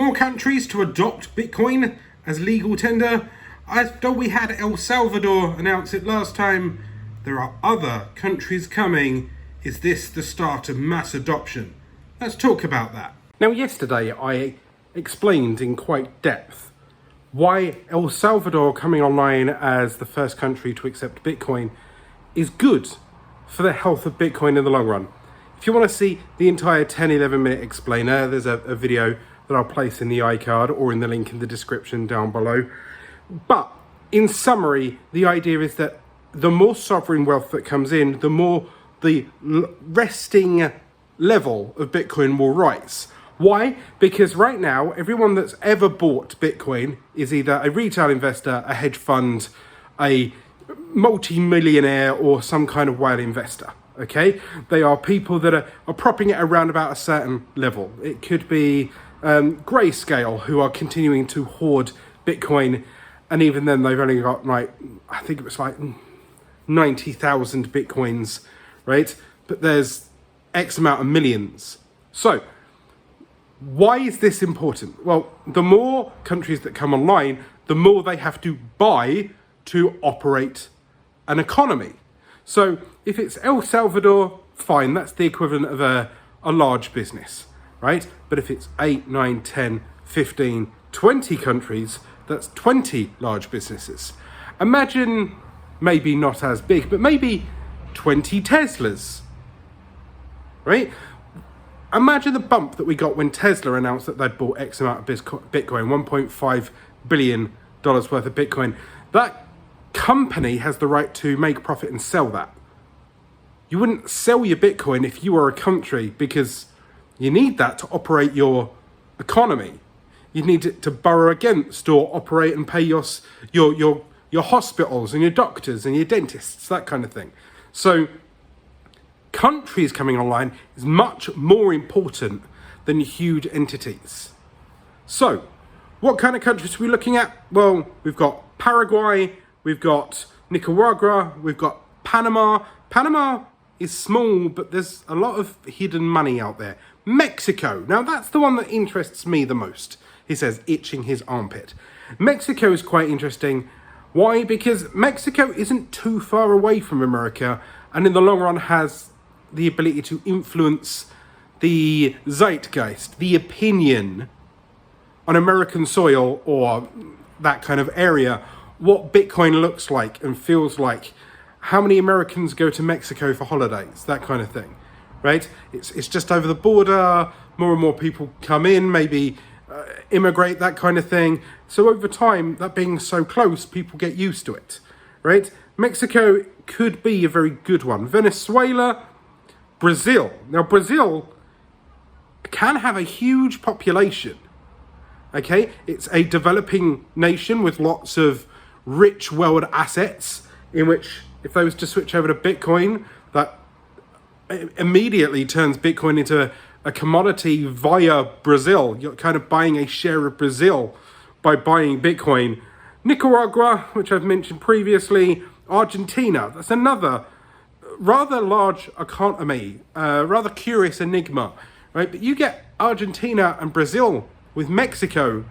more countries to adopt Bitcoin as legal tender. Though we had El Salvador announce it last time, there are other countries coming. Is this the start of mass adoption? Let's talk about that. Now, yesterday I explained in quite depth why El Salvador coming online as the first country to accept Bitcoin is good for the health of Bitcoin in the long run. If you want to see the entire 10-11 minute explainer, there's a video that I'll place in the iCard or in the link in the description down below. But in summary, the idea is that the more sovereign wealth that comes in, the more the resting level of Bitcoin will rise. Why? Because right now, everyone that's ever bought Bitcoin is either a retail investor, a hedge fund, a multi-millionaire, or some kind of whale investor. Okay? They are people that are propping it around about a certain level. It could be Grayscale, who are continuing to hoard Bitcoin, and even then they've only got like, I think it was like 90,000 Bitcoins, right? But there's X amount of millions. So, why is this important? Well, the more countries that come online, the more they have to buy to operate an economy. So if it's El Salvador, fine, that's the equivalent of a large business, right? But if it's 8, 9, 10, 15, 20 countries, that's 20 large businesses. Imagine, maybe not as big, but maybe 20 Teslas, right? Imagine the bump that we got when Tesla announced that they'd bought X amount of Bitcoin, $1.5 billion worth of Bitcoin. That company has the right to make profit and sell that. You wouldn't sell your Bitcoin if you were a country, because you need that to operate your economy. You need it to borrow against or operate and pay your hospitals and your doctors and your dentists, that kind of thing. So countries coming online is much more important than huge entities. So, what kind of countries are we looking at? Well, we've got Paraguay, we've got Nicaragua, we've got Panama. Panama is small, but there's a lot of hidden money out there. Mexico, now that's the one that interests me the most. He says, itching his armpit. Mexico is quite interesting. Why? Because Mexico isn't too far away from America, and in the long run has the ability to influence the zeitgeist, the opinion on American soil or that kind of area, what Bitcoin looks like and feels like, how many Americans go to Mexico for holidays, that kind of thing, right? It's just over the border, more and more people come in, maybe immigrate, that kind of thing. So over time, that being so close, people get used to it, right? Mexico could be a very good one. Venezuela, Brazil. Now, Brazil can have a huge population, okay? It's a developing nation with lots of rich world assets, in which if they was to switch over to Bitcoin, that immediately turns Bitcoin into a commodity via Brazil. You're kind of buying a share of Brazil by buying Bitcoin. Nicaragua, which I've mentioned previously. Argentina, that's another rather large economy, rather curious enigma, right? But you get Argentina and Brazil with Mexico,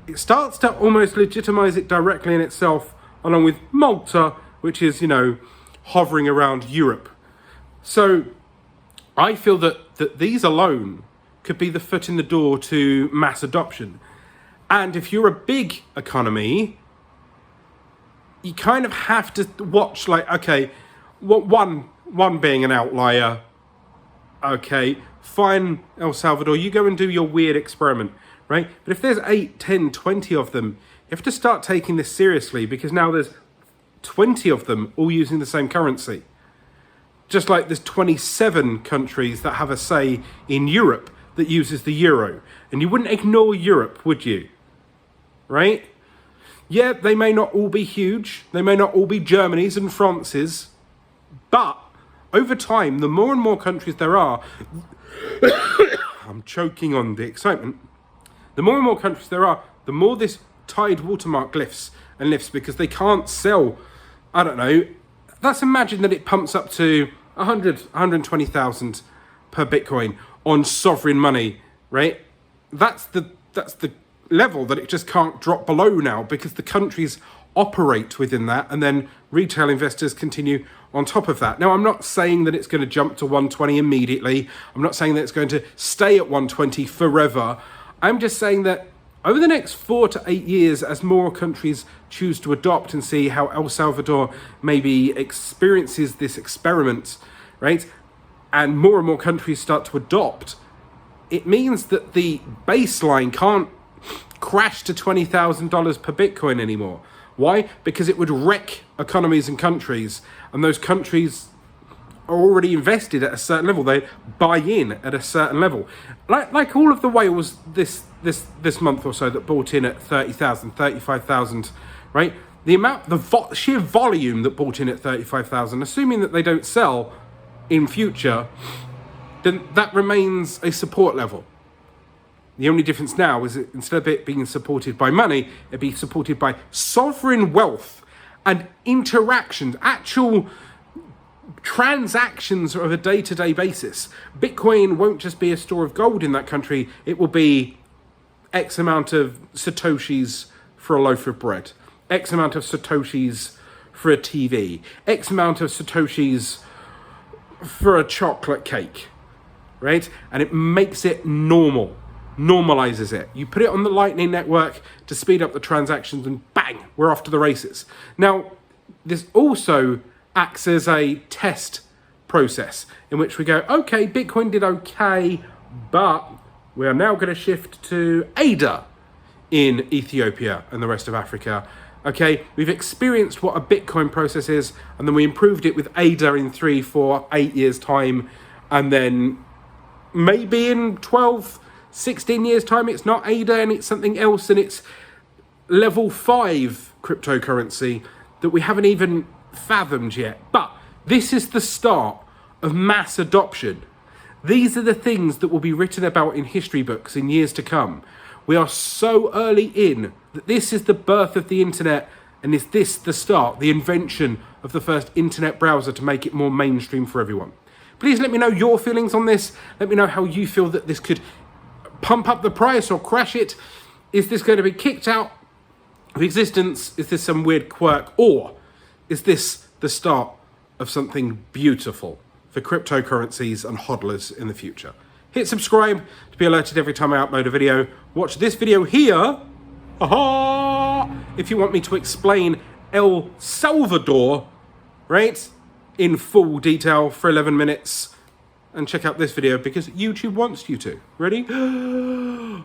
it starts to almost legitimize it directly in itself, along with Malta, which is, hovering around Europe. So I feel that these alone could be the foot in the door to mass adoption. And if you're a big economy, you kind of have to watch, like, okay, one being an outlier, okay, fine, El Salvador, you go and do your weird experiment, right? But if there's 8, 10, 20 of them, you have to start taking this seriously, because now there's 20 of them all using the same currency. Just like there's 27 countries that have a say in Europe that uses the euro. And you wouldn't ignore Europe, would you? Right? Yeah, they may not all be huge. They may not all be Germany's and France's. But over time, the more and more countries there are, I'm choking on the excitement. The more and more countries there are, the more this tide watermark lifts and lifts, because they can't sell, I don't know, let's imagine that it pumps up to 120,000 per Bitcoin on sovereign money, right? That's the the level that it just can't drop below now, because the countries operate within that, and then retail investors continue on top of that. Now, I'm not saying that it's going to jump to 120 immediately. I'm not saying that it's going to stay at 120 forever. I'm just saying that over the next 4 to 8 years, as more countries choose to adopt and see how El Salvador maybe experiences this experiment, right, and more countries start to adopt, it means that the baseline can't crash to $20,000 per Bitcoin anymore. Why? Because it would wreck economies and countries, and those countries are already invested at a certain level. They buy in at a certain level. Like all of the whales this month or so that bought in at 30,000, 35,000, right? The sheer volume that bought in at 35,000, assuming that they don't sell in future, then that remains a support level. The only difference now is that instead of it being supported by money, it'd be supported by sovereign wealth and interactions, actual transactions of a day-to-day basis. Bitcoin won't just be a store of gold in that country. It will be X amount of Satoshis for a loaf of bread, X amount of Satoshis for a TV, X amount of Satoshis for a chocolate cake, right? And it makes it normal, normalizes it. You put it on the Lightning Network to speed up the transactions, and bang, we're off to the races. Now, this also acts as a test process in which we go, okay, Bitcoin did okay, but we are now going to shift to ADA in Ethiopia and the rest of Africa. Okay, we've experienced what a Bitcoin process is, and then we improved it with ADA in 3, 4, 8 years time, and then maybe in 12, 16 years time it's not ADA and it's something else, and it's level 5 cryptocurrency that we haven't even fathomed yet. But this is the start of mass adoption. These are the things that will be written about in history books in years to come. We are so early in that this is the birth of the internet, and is this the start, the invention of the first internet browser to make it more mainstream for everyone. Please let me know your feelings on this. Let me know how you feel that this could pump up the price or crash it. Is this going to be kicked out of existence? Is this some weird quirk? Or is this the start of something beautiful for cryptocurrencies and hodlers in the future? Hit subscribe to be alerted every time I upload a video. Watch this video here, if you want me to explain El Salvador, right, in full detail for 11 minutes. And check out this video because YouTube wants you to. Ready? Boop.